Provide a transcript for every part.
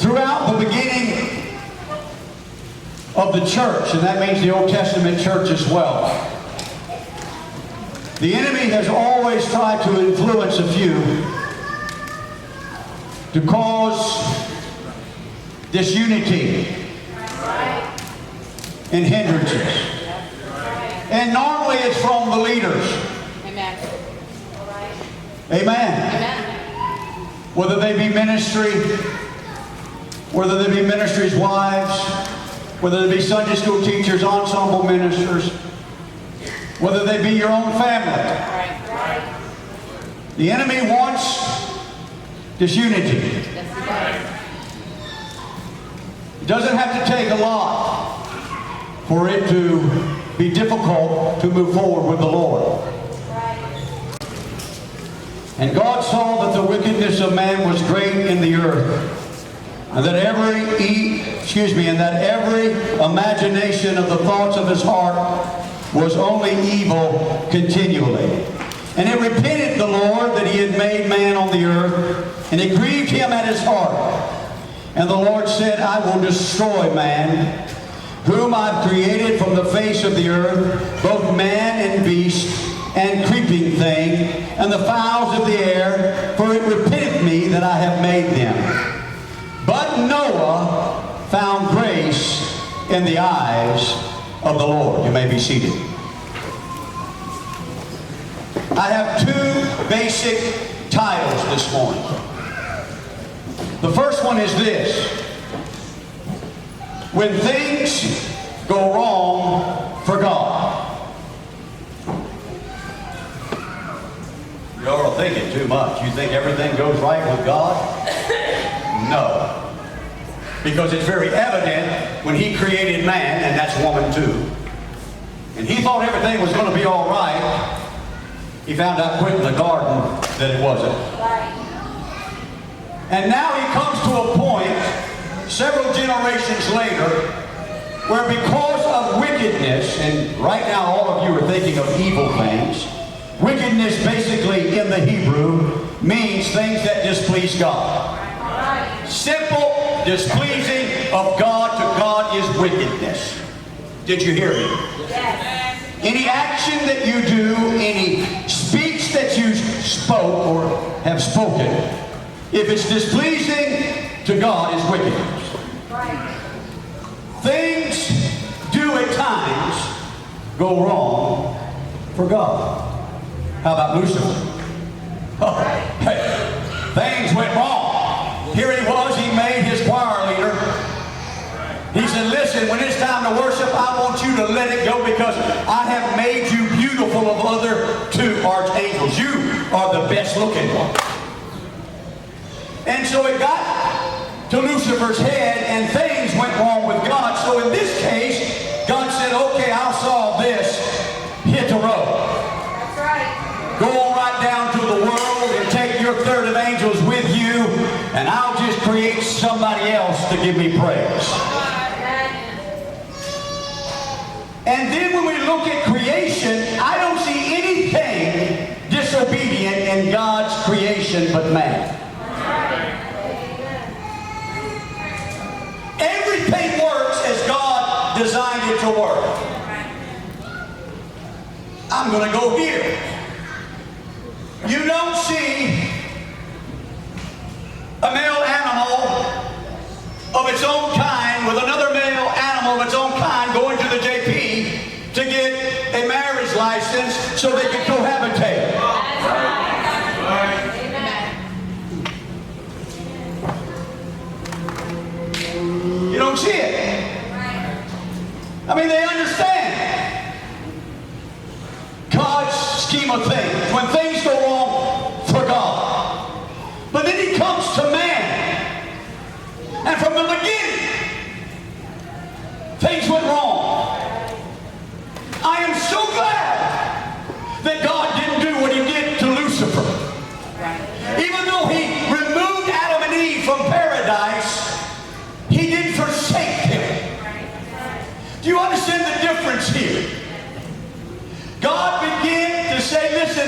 Throughout the beginning of the church, and that means the Old Testament church as well, the enemy has always tried to influence a few to cause disunity and hindrances. And normally it's from the leaders. Amen. Amen. Amen. Whether they be ministry, whether they be ministries' wives, whether they be Sunday school teachers, ensemble ministers, whether they be your own family. Right. The enemy wants disunity. It doesn't have to take a lot for it to be difficult to move forward with the Lord. And God saw that the wickedness of man was great in the earth, and that every imagination of the thoughts of his heart was only evil continually. And it repented the Lord that he had made man on the earth, and it grieved him at his heart. And the Lord said, I will destroy man, whom I've created from the face of the earth, both man and beast, and creeping thing, and the fowls of the air, for it repenteth me that I have made them. But Noah found grace in the eyes of the Lord. You may be seated. I have two basic titles this morning. The first one is this: when things go wrong for God. Y'all are thinking too much. You think everything goes right with God? No. Because it's very evident when he created man, and that's woman too, and he thought everything was going to be all right, he found out quick in the garden that it wasn't. And now he comes to a point, several generations later, where because of wickedness, and right now all of you are thinking of evil things, wickedness basically in the Hebrew means things that displease God. Simple displeasing of God to God is wickedness. Did you hear me? Yes. Any action that you do, any speech that you spoke or have spoken, if it's displeasing to God, is wickedness. Right. Things do at times go wrong for God. How about Lucifer? Oh, hey, things went wrong. Here he was, he made his choir leader. He said, listen, when it's time to worship, I want you to let it go because I have made you beautiful of other two archangels. You are the best looking one. And so it got to Lucifer's head and things went wrong with God. So in this case, God said, okay, I'll solve this. Hit the road. That's right. Go on right down to the world and take your third of angels with you, and I'll just create somebody else to give me praise. And then when we look at creation, I don't see anything disobedient in God's creation but man. Everything works as God designed it to work. I'm going to go here. You don't see a male animal of its own kind with another male animal of its own kind going to the JP to get a marriage license so they can cohabitate. You don't see it. I mean, they understand God's scheme of things. When things go wrong for God. But then he comes to man. And from the beginning, things went wrong. I am so glad that God didn't do what he did to Lucifer. Even though he removed Adam and Eve from paradise, he didn't forsake them. Do you understand the difference here? God began to say, listen,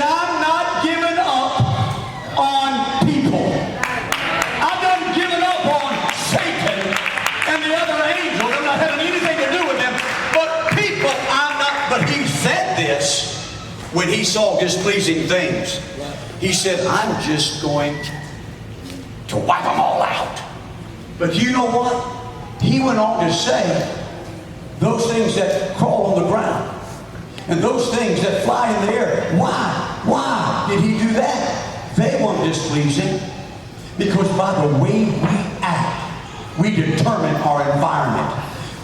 he saw displeasing things, he said, I'm just going to wipe them all out. But you know what? He went on to say, those things that crawl on the ground and those things that fly in the air, why did he do that? They weren't displeasing, because by the way we act, we determine our environment,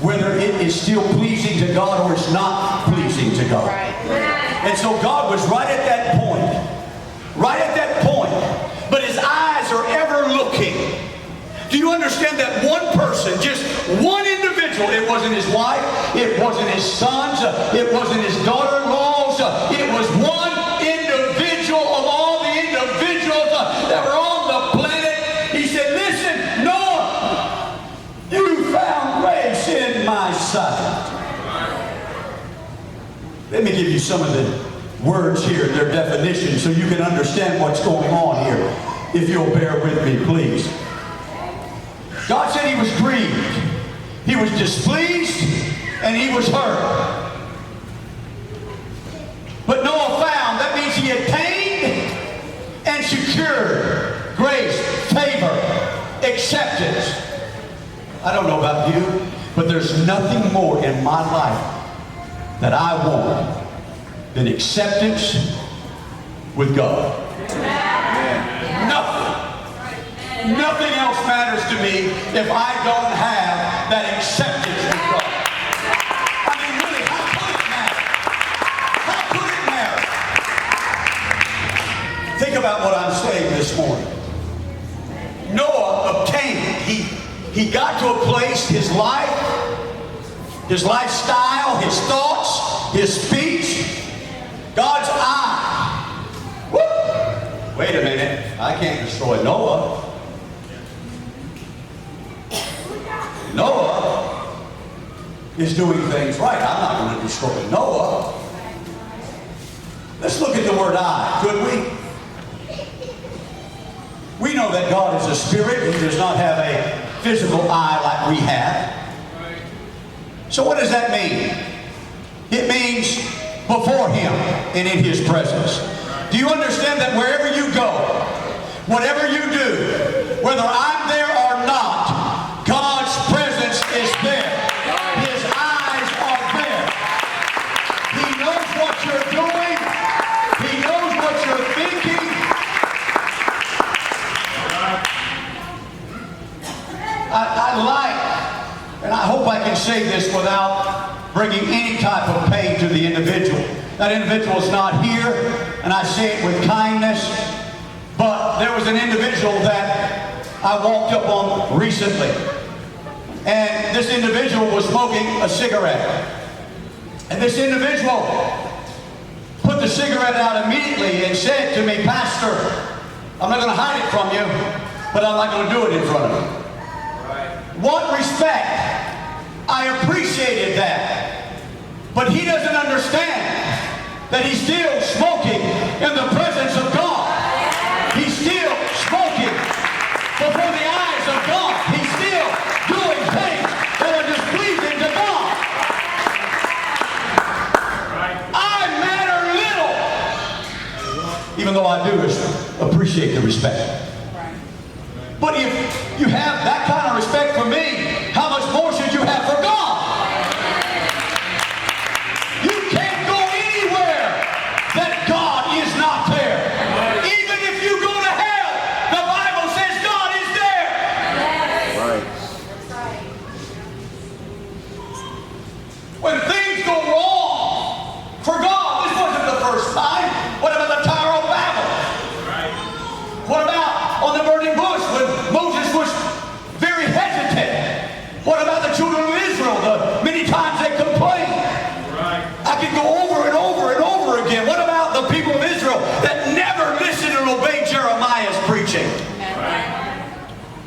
whether it is still pleasing to God or it's not pleasing to God. And so God was right at that point, but his eyes are ever looking. Do you understand that one person, just one individual, it wasn't his wife, it wasn't his sons, it wasn't his daughter-in-laws, it was one individual of all the individuals that were on the planet. He said, listen, Noah, you found grace in my sight. Let me give you some of the words here, their definitions, so you can understand what's going on here, if you'll bear with me, please. God said he was grieved, he was displeased, and he was hurt. But Noah found, that means he attained and secured grace, favor, acceptance. I don't know about you, but there's nothing more in my life that I want than acceptance with God. Nothing else matters to me if I don't have that acceptance with God. I mean, really, how could it matter? How could it matter? Think about what I'm saying this morning. Noah obtained, he got to a place, his life, his lifestyle, his thoughts, his speech, God's eye. Woo! Wait a minute, I can't destroy Noah. Noah is doing things right. I'm not going to destroy Noah. Let's look at the word I, could we? We know that God is a spirit. He does not have a physical eye like we have. So what does that mean? It means before him and in his presence. Do you understand that wherever you go, whatever you do, whether I'm there or not, God's presence is there. His eyes are there. He knows what you're doing. He knows what you're thinking. I like, and I hope I can say this without bringing any type of pain to the individual. That individual is not here, and I say it with kindness, but there was an individual that I walked up on recently. And this individual was smoking a cigarette. And this individual put the cigarette out immediately and said to me, Pastor, I'm not going to hide it from you, but I'm not going to do it in front of you. What respect. I appreciated that. But he doesn't understand that he's still smoking in the presence of God. He's still smoking before the eyes of God. He's still doing things that are displeasing to God. I matter little, even though I do appreciate the respect. But if you have that kind of respect for me, how much more should you have for God? You can't go anywhere that God is not there. Even if you go to hell, the Bible says God is there. Right. When things go wrong for God, this wasn't the first time. What about the Tower of Babel? What about on the burning bush when Moses was very hesitant? What about the children of Israel? The many times they complained. I could go over and over and over again. What about the people of Israel that never listened and obeyed Jeremiah's preaching?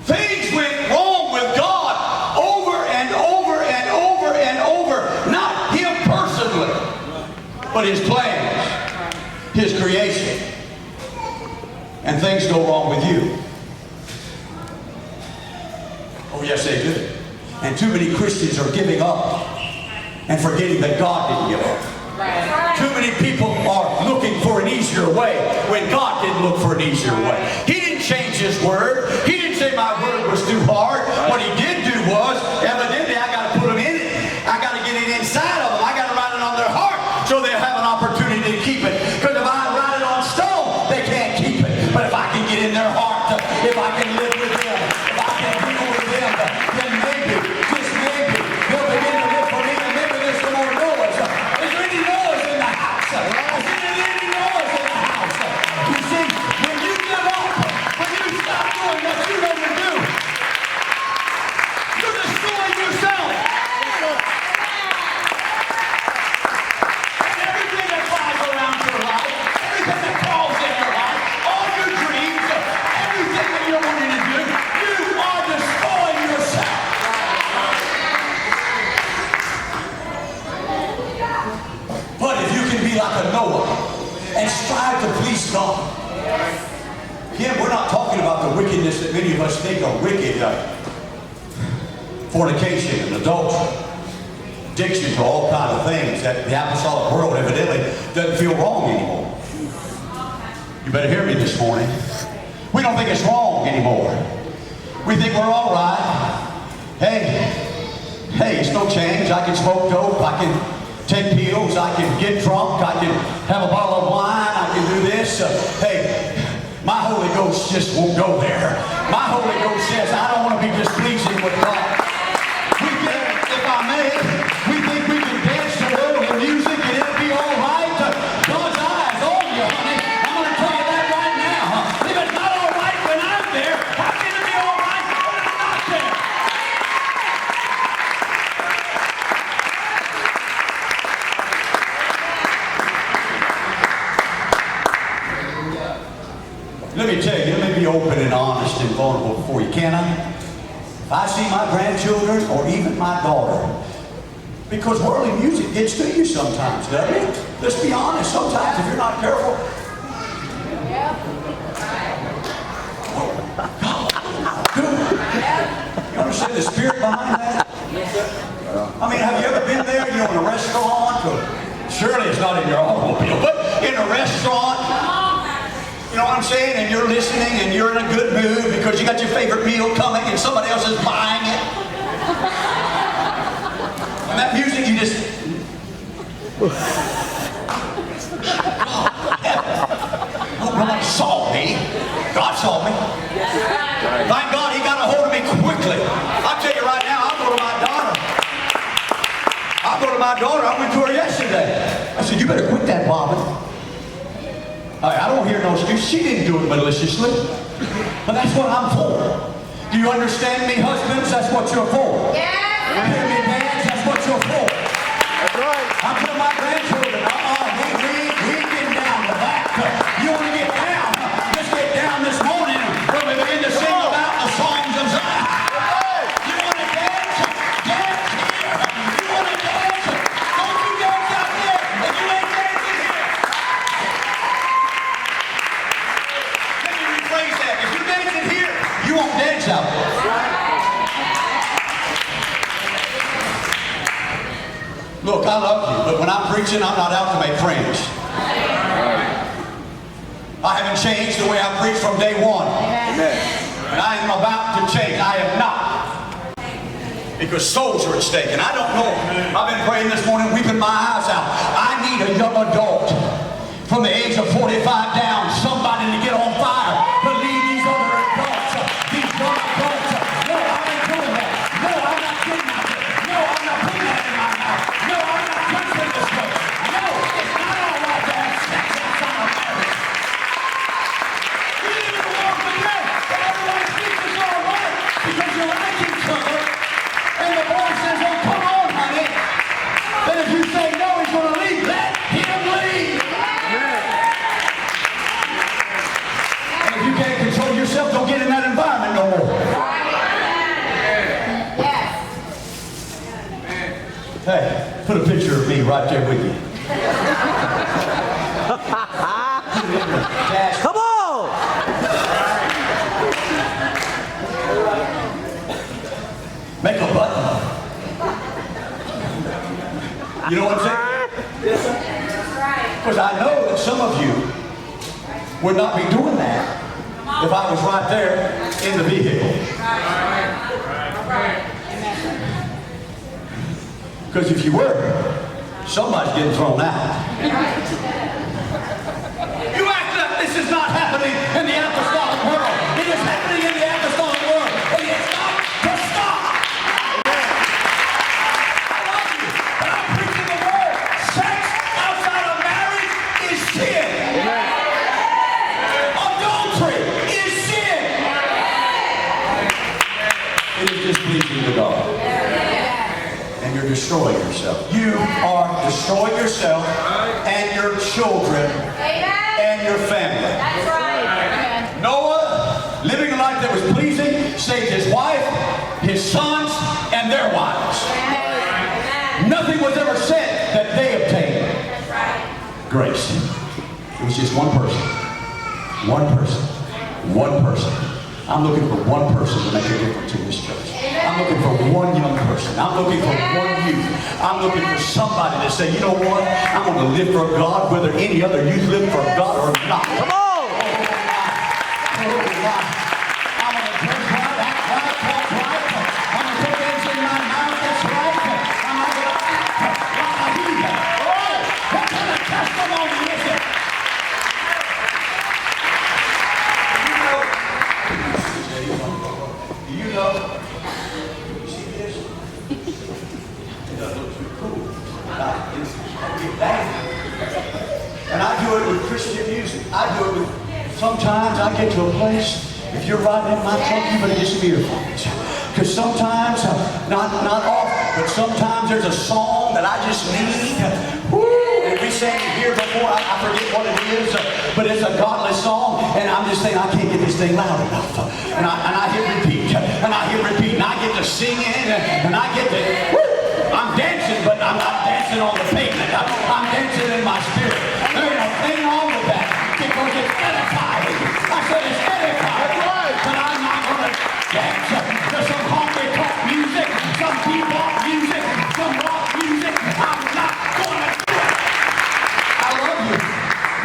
Things went wrong with God over and over and over and over. Not him personally, but his plans, his creation. And things go wrong with you. Oh, yes, they do. And too many Christians are giving up and forgetting that God didn't give up. Too many people are looking for an easier way when God didn't look for an easier way. He didn't change His word. He didn't say my word was too hard. What He did do was, evidently I got to put them in it. I got to get it inside of them. I got to write it on their heart so they'll have an opportunity to keep it. Because if I write it on stone, they can't keep it. But if I can get in their heart, if I can live with them, if I can deal with them, then maybe, just maybe, they'll begin to live for me, and maybe there's some more Noahs. Is there any Noahs in the house? Is there any Noahs in the house? You see, when you give up, when you stop doing what you know to do, you're destroying yourself. And everything that flies around your life, everything that crawls in your life, all your dreams, everything that you're wanting to do, you are destroying yourself. But if you can be like a Noah and strive to please God, again, we're not talking about the wickedness that many of us think are wicked, fornication and adultery, addiction to all kinds of things that the apostolic world evidently doesn't feel wrong anymore. You better hear me this morning. We don't think it's wrong anymore. We think we're all right. Hey, it's no change. I can smoke dope. I can take pills. I can get drunk. I can have a bottle of wine. I can do this. My Holy Ghost just won't go there. My Holy Ghost says, I don't want to be displeasing with God. We think, if I may, we think we can dance to worldly music and it'll be all right. God's eye is on you, honey. I'm going to tell you that right now. If it's not all right when I'm there, how can it be all right when I'm not there? Let me tell you, let me be open and honest and vulnerable before you, can I? If I see my grandchildren or even my daughter, because worldly music gets to you sometimes, doesn't it? Let's be honest, sometimes if you're not careful. You understand the spirit behind that? I mean, have you ever been there, in a restaurant? Or, surely it's not in your automobile, but in a restaurant. You know what I'm saying? And you're listening and you're in a good mood because you got your favorite meal coming and somebody else is buying it. And that music, you just... Oh, nobody saw me. God saw me. Thank God He got a hold of me quickly. I'll tell you right now, I'll go to my daughter. I went to her yesterday. I said, you better quit that bobbing. I don't hear no excuse. She didn't do it maliciously. But that's what I'm for. Do you understand me, husbands? That's what you're for. Yes. Hear me, dads? That's what you're for. That's right. I'm telling my grandchildren, we ain't getting down to that. You want to get down? Just get down this morning when we begin to sing about the songs of Zion. You want to dance? Dance here. You want to dance? Don't you dance out there if you ain't dancing here. Let me rephrase that. If you're dancing here, you won't dance out there. Look, I love you, but when I'm preaching, I'm not out to make friends. I haven't changed the way I preach from day one. Amen. And I am about to change. I am not. Because souls are at stake. And I don't know. I've been praying this morning, weeping my eyes out. I need a young adult from the age of 45 down, somebody to get on fire, to lead these other adults, these young adults. No, I ain't doing that. No, I'm not getting out there. No, I'm not putting that in my mouth. No, I'm not preaching this way. No, it's not all right to have sex outside of marriage. You didn't even walk with men, but everybody thinks it's all right because you like each other. And the boy says, oh, come on, honey. Then if you say no, he's going to leave. Let him leave. And if you can't control yourself, don't get in that environment no more. Yes. Hey, put a picture of me right there with you. Come on! Make a button. You know what I'm saying? Yes, sir. I know that some of you would not be doing that if I was right there in the vehicle. Because if you were, somebody's getting thrown out. You act like this is not happening in the apostolic world. It is happening in the apostolic world. And it's not to stop. I love you, but I'm preaching the word. Sex outside of marriage is sin. Adultery is sin. It is displeasing to God. And you're destroying yourself. You are destroying yourself and your children and your family. That's right. Noah, living a life that was pleasing, saved his wife, his sons, and their wives. Nothing was ever said that they obtained. That's right. Grace. It was just one person. One person. One person. I'm looking for one person to make a difference in this church. I'm looking for one young person. I'm looking for one youth. I'm looking for somebody to say, you know what? I'm going to live for God whether any other youth live for God or not. Come on. I'm going to dress right, act right, talk right. I'm going to put things in my mouth that's right. I'm not going to act like a heathen. What kind of testimony is it? Do you know? You see this? It doesn't look too cool. And I do it with Christian music. I do it with, sometimes I get to a place, if you're riding in my truck, you better get some earphones. Because sometimes, not often, but sometimes there's a song that I just need. Woo! And we sang it here before, I forget what it is, but it's a godless song, and I'm just saying, I can't get this thing loud enough. And I hit repeat, and I hit repeat, and I get to sing it, and I get to, woo! I'm dancing, but I'm not dancing on the pavement. I'm dancing in my spirit. There ain't a thing wrong with that, because it's edifying. I said it's edifying, but I'm not going to dance. There's some honky tonk music, some bebop music, some rock music. I'm not going to do it. I love you,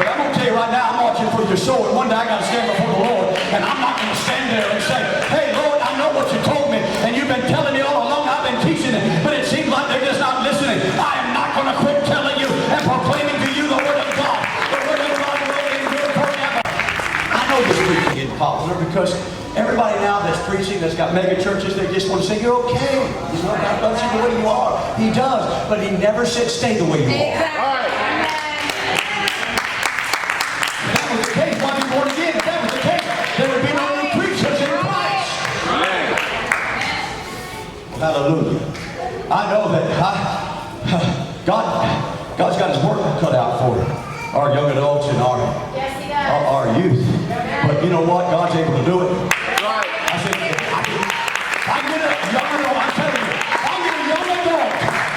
but I'm going to tell you right now, I'm watching for your soul, and one day I got to stand before the Lord, and I'm not going to stand there and say, hey, Lord, I know what you told me, and you've been telling me all along, I've been teaching it, but it seems like they're just not listening. I am not going to quit telling you and proclaiming to you the Word of God. The Word of God will endure forever. I know this preaching isn't popular because everybody now that's preaching, that's got mega churches, they just want to say, you're okay. You know, God loves you the way you are. He does, but He never said stay the way you are. If that was the case, why be born again? If that was the case, there would be no other preachers in Christ. Hallelujah. I know that God's got His work cut out for our young adults and our youth. But you know what? God's able to do it. I said, I get a young adult, I'm telling you, I'll get a young adult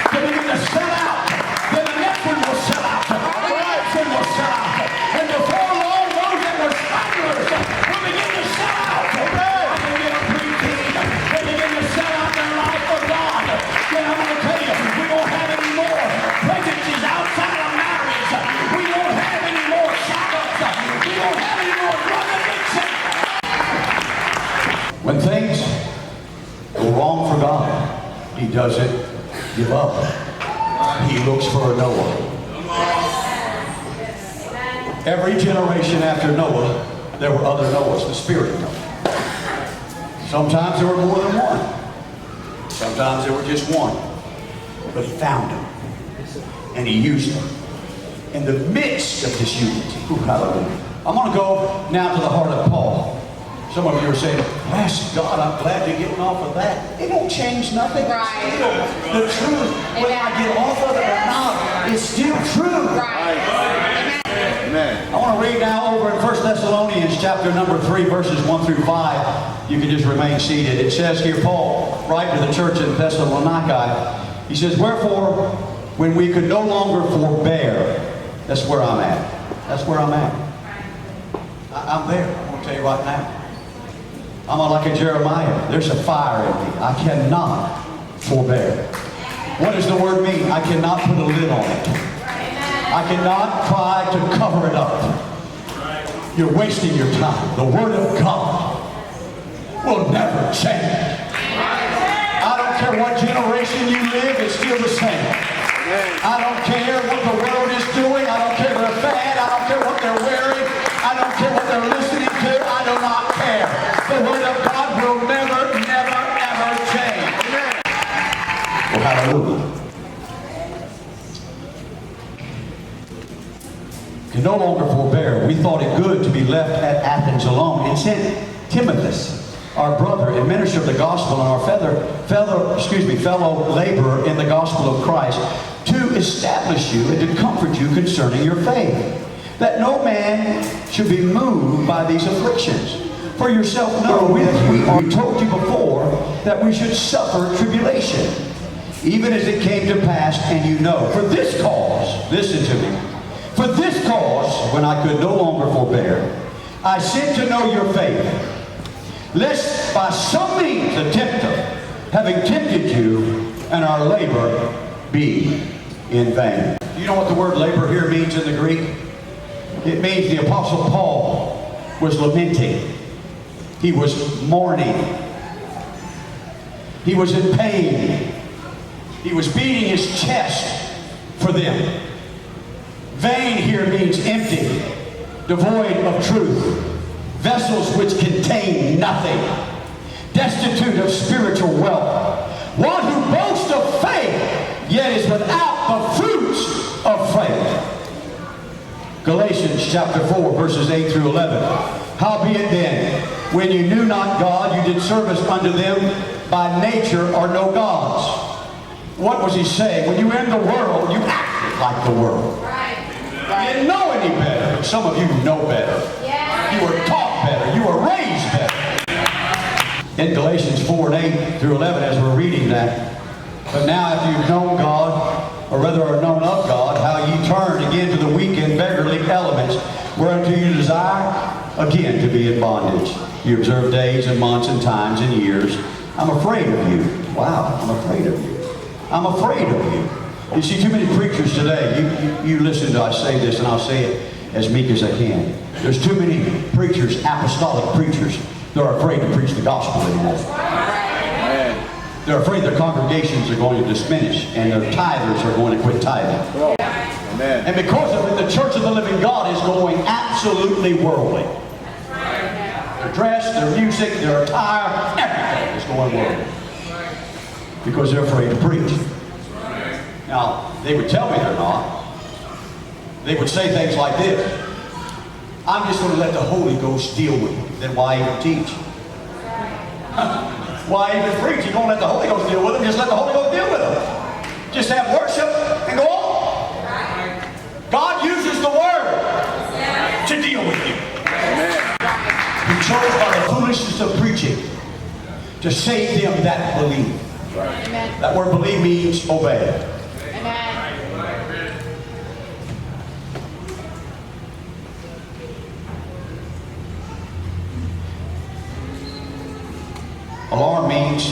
to begin to sell out. Then the next one will sell out. The next one will sell out. And before long, those that were stragglers will begin to sell out. I can get a pre-teen. They begin to sell out their life for God. Then I'm going to tell you, we won't have any more pregnancies outside of marriage. We won't have any more shadows. We won't have any more drug addiction. When things go wrong for God, He doesn't give up. He looks for a Noah. Every generation after Noah, there were other Noahs, the spirit of Noah. Sometimes there were more than one. Sometimes there were just one. But He found them. And He used them. In the midst of this unity. Ooh, hallelujah. I'm going to go now to the heart of Paul. Some of you are saying, bless God, I'm glad you're getting off of that. It won't change nothing. Right. It's still the truth. Whether I get off of it or not, it's still true. Right. Amen. I want to read now over in 1 Thessalonians chapter number 3, verses 1 through 5. You can just remain seated. It says here, Paul, writing to the church in Thessalonica, he says, wherefore, when we could no longer forbear, that's where I'm at. That's where I'm at. I'm there. I'm going to tell you right now. I'm like a Jeremiah. There's a fire in me. I cannot forbear. What does the word mean? I cannot put a lid on it. I cannot try to cover it up. You're wasting your time. The Word of God will never change. I don't care what generation you live, it's still the same. I don't care what the world is doing. I don't care their fad. I don't care what they're wearing. I don't care what they're listening to. I do not care. The Word of God will never, never, ever change. Well, hallelujah. Can no longer forbear. We thought it good to be left at Athens alone, and sent Timothy, our brother and minister of the gospel, and our fellow laborer in the gospel of Christ, to establish you and to comfort you concerning your faith, that no man should be moved by these afflictions. For yourself know that we are told you before that we should suffer tribulation, even as it came to pass, and you know. For this cause, listen to me, for this cause, when I could no longer forbear, I sent to know your faith, lest by some means the tempter, having tempted you, and our labor be in vain. Do you know what the word labor here means in the Greek? It means the Apostle Paul was lamenting. He was mourning. He was in pain. He was beating his chest for them. Vain here means empty, devoid of truth, vessels which contain nothing, destitute of spiritual wealth, one who boasts of faith, yet is without the fruits of faith. Galatians chapter 4, verses 8 through 11. Howbeit then, when you knew not God, you did service unto them by nature are no gods. What was he saying? When you were in the world, you acted like the world. You didn't know any better, but some of you know better. You were taught better. You were raised better. In Galatians 4 and 8 through 11, as we're reading that, but now if you've known God, or rather are known of God, how ye turn again to the weak and beggarly elements, whereunto you desire again to be in bondage. You observe days and months and times and years. I'm afraid of you. Wow, I'm afraid of you. I'm afraid of you. You see, too many preachers today, you listen to, I say this, and I'll say it as meek as I can. There's too many preachers, apostolic preachers, that are afraid to preach the gospel anymore. They're afraid their congregations are going to diminish, and their tithers are going to quit tithing. Amen. And because of it, the Church of the Living God is going absolutely worldly. Their dress, their music, their attire, everything is going worldly. Because they're afraid to preach. Now, they would tell me they're not. They would say things like this: I'm just going to let the Holy Ghost deal with them. Then why even teach? Why even preach? You're going to let the Holy Ghost deal with them. Just let the Holy Ghost deal with them. Just have worship and go on. God uses the Word to deal with you. He chose by the foolishness of preaching to save them that believe. That word believe means obey. Alarm means,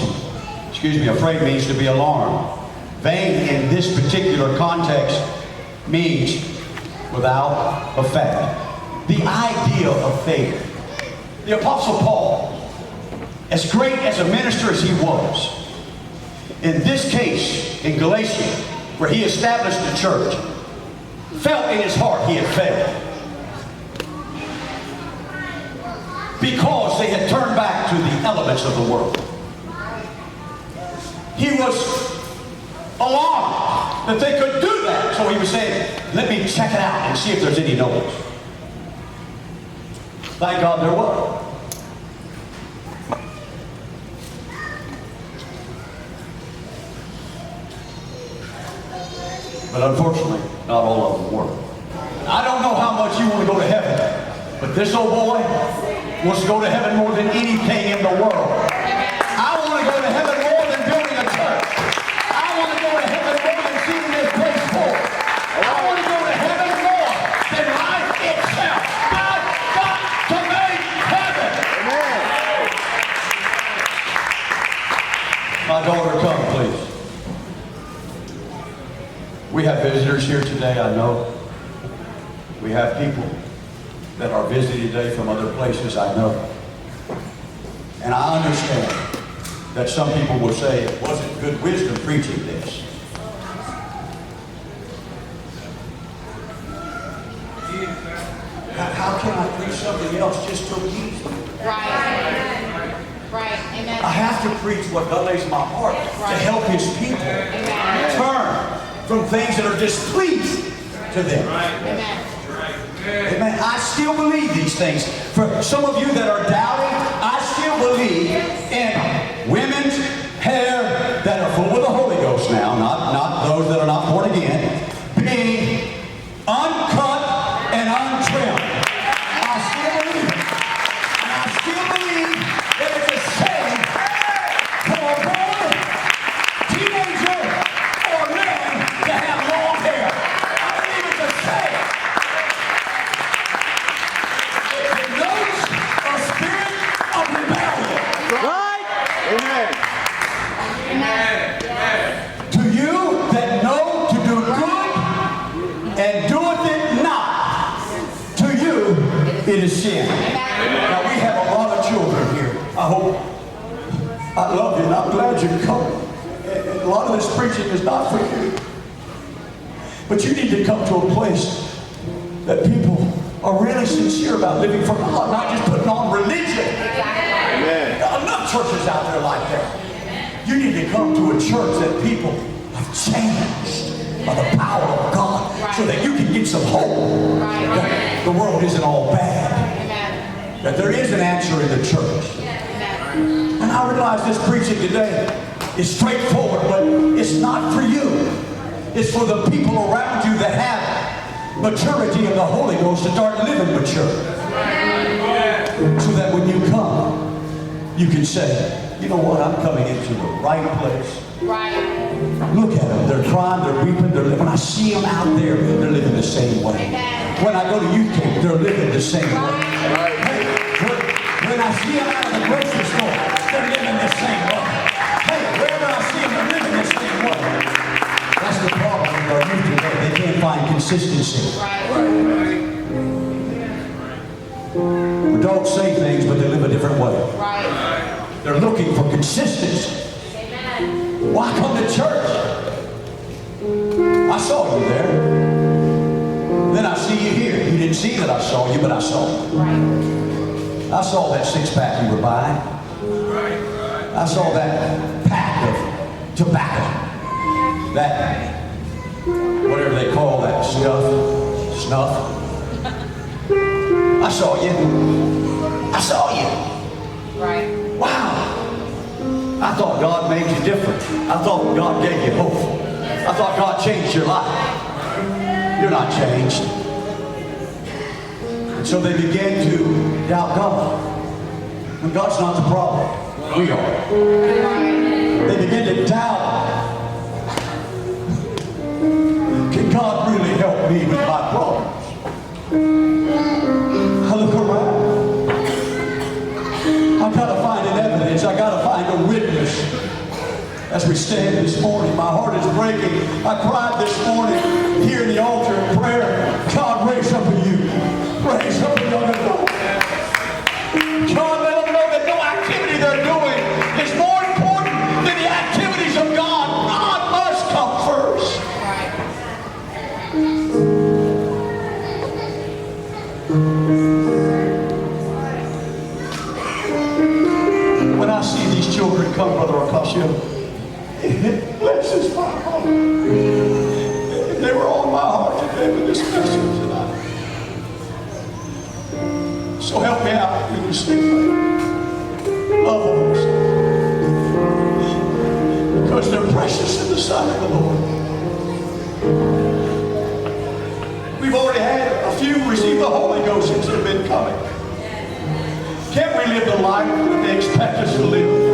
afraid means to be alarmed. Vain in this particular context means without effect. The idea of faith. The Apostle Paul, as great as a minister as he was, in this case, in Galatia, where he established the church, felt in his heart he had failed. Because they had turned back to the elements of the world. He was alarmed that they could do that. So he was saying, let me check it out and see if there's any noise. Thank God there was. But unfortunately, not all of them were. I don't know how much you want to go to heaven, but this old boy wants to go to heaven more than anything in the world. I want to go to heaven more than building a church. I want to go to heaven more than seeing this place full. I want to go to heaven more than life itself. I've got to make heaven. My daughter, come, please. We have visitors here today, I know. We have people that are visiting today from other places, I know. And I understand that some people will say it wasn't good wisdom preaching this. How can I preach something else just so easy? Right. Right. Amen. I have to preach what God lays in my heart to help His people turn from things that are displeasing to them. Amen. Amen. I still believe these things. For some of you that are doubting, I still believe in women's hair that are full of the Holy Ghost now, not those that are not born again, being uncut and untrimmed. I still believe it. And I still believe that it's a shame for a boy, teenager, or man to have long hair. I believe it's a shame. It denotes a spirit of rebellion. Right? Amen. To you that know to do good and doeth it not, to you it is sin. Now we have a lot of children here. I love you and I'm glad you come. And a lot of this preaching is not for you. But you need to come to a place that people are really sincere about living for God, not just putting on religion. Amen. There are enough churches out there like that. You need to come to a church that people have changed by the power of God so that you can get some hope that the world isn't all bad. That there is an answer in the church. And I realize this preaching today is straightforward, but it's not for you. It's for the people around you that have maturity of the Holy Ghost to start living mature. So that when you come, you can say, you know what, I'm coming into the right place. Right. Look at them. They're crying, they're weeping, when I see them out there, they're living the same way. When I go to youth camp, they're living the same way. Hey, when I see them out of the grocery store, they're living the same way. Hey, wherever I see them, they're living the same way. That's the problem with our youth today. They can't find consistency. Adults say things, but they live a different way. They're looking for consistency. Why come to church? I saw you there. Then I see you here. You didn't see that I saw you, but I saw you. I saw that six-pack you were buying. I saw that pack of tobacco. That, whatever they call that snuff. I saw you. I saw you. Right. Wow. I thought God made you different. I thought God gave you hope. I thought God changed your life. You're not changed. And so they began to doubt God. When God's not the problem, we are. They begin to doubt. Can God really help me with my problems? I look around. I've got to find an evidence. I've got to find a witness. As we stand this morning, my heart is breaking. I cried this morning here in the altar in prayer. God, raise up a you. Raise up a young adult. God, let them know that no activity they're doing is more important than the activities of God. God must come first. When I see these children come, Brother Ocasio, it blesses my heart. They were on my heart today with this message tonight. So help me out in this thing. Love them. Because they're precious in the sight of the Lord. We've already had a few receive the Holy Ghost since they've been coming. Can't we live the life that they expect us to live?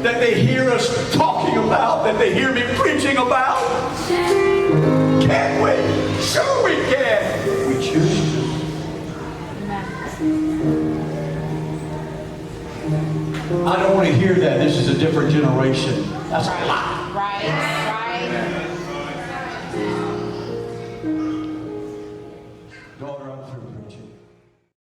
That they hear us talking about, that they hear me preaching about? Can't we? Sure we can. We choose to. I don't want to hear that. This is a different generation. That's a lie. Right. Daughter, I'm through.